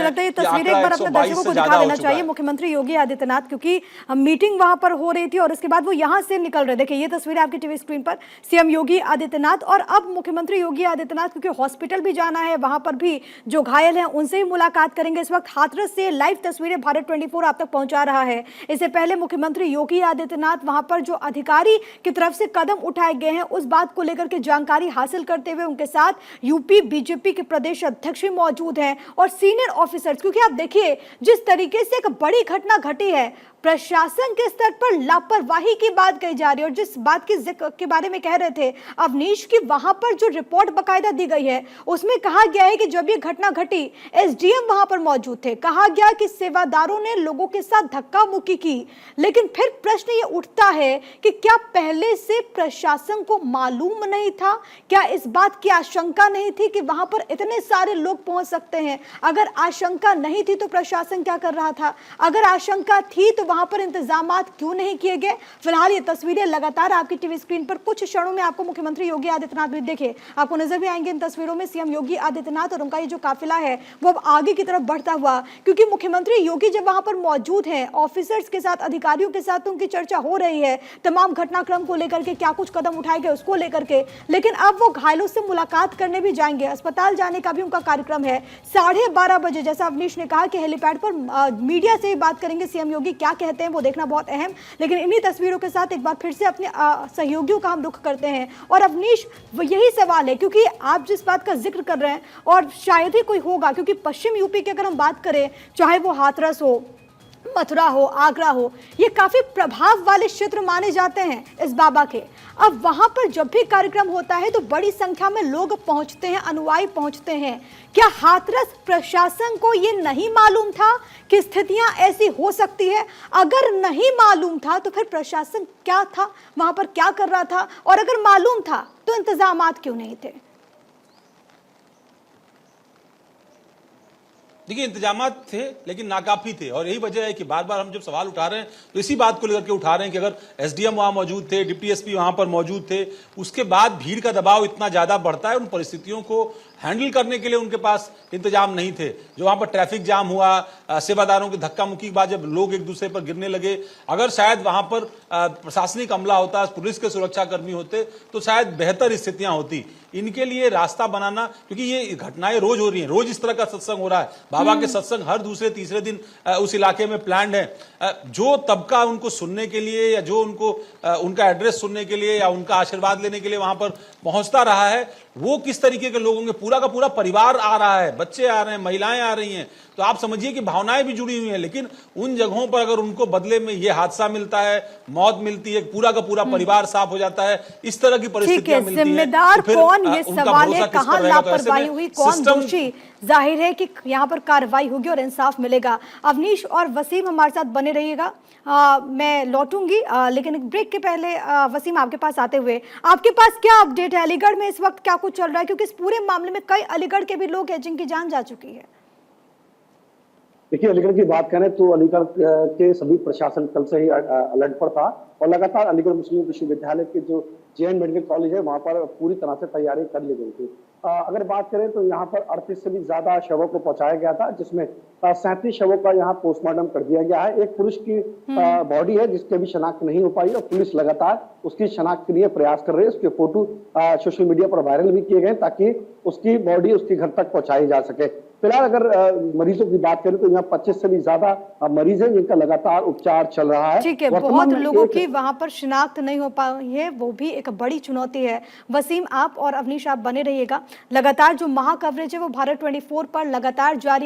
लगता है ये तस्वीरें एक बार अपने दर्शकों को दिखा देना चाहिए। मुख्यमंत्री योगी आदित्यनाथ, क्योंकि मीटिंग वहां पर हो रही थी और उसके बाद वो यहां से निकल रहे। देखिए ये तस्वीरें आपकी टीवी स्क्रीन पर, सीएम योगी आदित्यनाथ। और अब मुख्यमंत्री योगी आदित्यनाथ क्योंकि हॉस्पिटल भी जाना है, वहां पर भी जो घायल हैं उनसे ही मुलाकात करेंगे। इस वक्त हाथरस से लाइव तस्वीरें भारत 24 आप तक पहुंचा रहा है। इससे पहले मुख्यमंत्री योगी आदित्यनाथ वहां पर जो अधिकारी की तरफ से कदम उठाए गए हैं उस बात को लेकर के जानकारी हासिल करते हुए उनके साथ यूपी बीजेपी के प्रदेश अध्यक्ष भी मौजूद हैं और सीनियर ऑफिसर्स। क्योंकि आप देखिए जिस तरीके से एक बड़ी घटना घटी है, प्रशासन के स्तर पर लापरवाही की बात कही जा रही है। और जिस बात की जिक्र के बारे में कह रहे थे अवनीश की, वहां पर जो रिपोर्ट बकायदा दी गई है उसमें कहा गया है कि जब ये घटना घटी एसडीएम वहां पर मौजूद थे। कहा गया कि सेवादारों ने लोगों के साथ धक्का मुक्की की। लेकिन फिर प्रश्न ये उठता है कि क्या पहले से प्रशासन को मालूम नहीं था? क्या इस बात की आशंका नहीं थी कि वहां पर इतने सारे लोग पहुंच सकते हैं? अगर आशंका नहीं थी तो प्रशासन क्या कर रहा था? अगर आशंका थी तो वहां पर इंतजामात क्यों नहीं किए गए? फिलहाल ये तस्वीरें लगातार आपकी टीवी स्क्रीन पर, कुछ क्षणों में आपको मुख्यमंत्री योगी आदित्यनाथ भी देखिए आपको नजर भी आएंगे इन तस्वीरों में सीएम योगी आदित्यनाथ और उनका ये जो काफिला है वो अब आगे की तरफ बढ़ता हुआ। क्योंकि मुख्यमंत्री योगी जब वहां पर मौजूद हैं ऑफिसर्स के साथ, अधिकारियों के साथ, उनकी चर्चा हो रही है तमाम घटनाक्रम को लेकर के, क्या कुछ कदम उठाए गए उसको लेकर के। लेकिन अब वो घायलों से मुलाकात करने भी जाएंगे, अस्पताल जाने का भी उनका कार्यक्रम है। 12:30 बजे जैसा अवनीश ने कहा कि हेलीपैड पर मीडिया से ही बात करेंगे सीएम योगी, क्या कहते हैं वो देखना बहुत अहम। लेकिन इन्हीं तस्वीरों के साथ एक बार फिर से अपने सहयोगियों का हम रुख करते हैं। और अवनीश वो यही सवाल है, क्योंकि आप जिस बात का जिक्र कर रहे हैं और शायद ही कोई होगा, क्योंकि पश्चिम यूपी की अगर हम बात करें, चाहे वो हाथरस हो, मथुरा हो, आगरा हो, ये काफी प्रभाव वाले क्षेत्र माने जाते हैं इस बाबा के। अब वहां पर जब भी कार्यक्रम होता है तो बड़ी संख्या में लोग पहुंचते हैं, अनुयायी पहुंचते हैं। क्या हाथरस प्रशासन को ये नहीं मालूम था कि स्थितियां ऐसी हो सकती है? अगर नहीं मालूम था तो फिर प्रशासन क्या था, वहां पर क्या कर रहा था? और अगर मालूम था तो इंतजामात क्यों नहीं थे? देखिए इंतजामात थे लेकिन नाकाफी थे, और यही वजह है कि बार बार हम जब सवाल उठा रहे हैं तो इसी बात को लेकर के उठा रहे हैं कि अगर एसडीएम वहां मौजूद थे, डिप्टी एसपी वहां पर मौजूद थे, उसके बाद भीड़ का दबाव इतना ज्यादा बढ़ता है, उन परिस्थितियों को हैंडल करने के लिए उनके पास इंतजाम नहीं थे। जो वहां पर ट्रैफिक जाम हुआ, सेवादारों की धक्का मुक्की के बाद जब लोग एक दूसरे पर गिरने लगे, अगर शायद वहां पर प्रशासनिक अमला होता, पुलिस के सुरक्षाकर्मी होते तो शायद बेहतर स्थितियां होती। इनके लिए रास्ता बनाना, क्योंकि ये घटनाएं रोज हो रही हैं, रोज इस तरह का सत्संग हो रहा है। बाबा के सत्संग हर दूसरे तीसरे दिन उस इलाके में प्लान्ड है। जो तबका उनको सुनने के लिए या जो उनको उनका एड्रेस सुनने के लिए या उनका आशीर्वाद लेने के लिए वहां पर पहुंचता रहा है, वो किस तरीके के लोग होंगे? पूरा का पूरा परिवार आ रहा है, बच्चे आ रहे हैं, महिलाएं आ रही हैं, तो आप समझिए कि भावनाएं भी जुड़ी हुई हैं। लेकिन उन जगहों पर अगर उनको बदले में ये हादसा मिलता है, मौत मिलती है, पूरा का पूरा परिवार साफ हो जाता है, इस तरह की परिस्थितियां मिलती हैं, जिम्मेदार तो कौन? ये सवाल है, कहां लापरवाही हुई, कौन दोषी? जाहिर है कि यहाँ पर कार्रवाई होगी और इंसाफ मिलेगा। अवनीश और वसीम हमारे साथ बने रहिएगा, मैं लौटूंगी लेकिन एक ब्रेक के पहले वसीम आपके पास आते हुए, आपके पास क्या अपडेट है? अलीगढ़ में इस वक्त क्या कुछ चल रहा है? क्योंकि इस पूरे मामले में कई अलीगढ़ के भी लोग हैं जिनकी जान जा चुकी है। देखिए अलीगढ़ की बात करें तो अलीगढ़ के सभी प्रशासन कल से ही अलर्ट पर था और लगातार अलीगढ़ मुस्लिम विश्वविद्यालय के जो जेएन मेडिकल कॉलेज है वहां पर पूरी तरह से तैयारी कर ली गई थी। अगर बात करें तो यहाँ पर 38 से भी ज्यादा शवों को पहुंचाया गया था, जिसमें 37 शवों का यहाँ पोस्टमार्टम कर दिया गया है। एक पुरुष की बॉडी है जिसकी अभी शनाख्त नहीं हो पाई और पुलिस लगातार उसकी शनाख्त के लिए प्रयास कर रही है। उसके फोटो सोशल मीडिया पर वायरल भी किए गए ताकि उसकी बॉडी उसके घर तक पहुंचाई जा सके। फिलहाल अगर मरीजों की बात करें तो यहाँ 25 से भी ज्यादा मरीज हैं जिनका लगातार उपचार चल रहा है। ठीक है, बहुत लोगों की वहां पर शिनाख्त नहीं हो पाई है, वो भी एक बड़ी चुनौती है। वसीम आप और अवनीश आप बने रहिएगा, लगातार जो महा कवरेज है वो भारत 24 पर लगातार जारी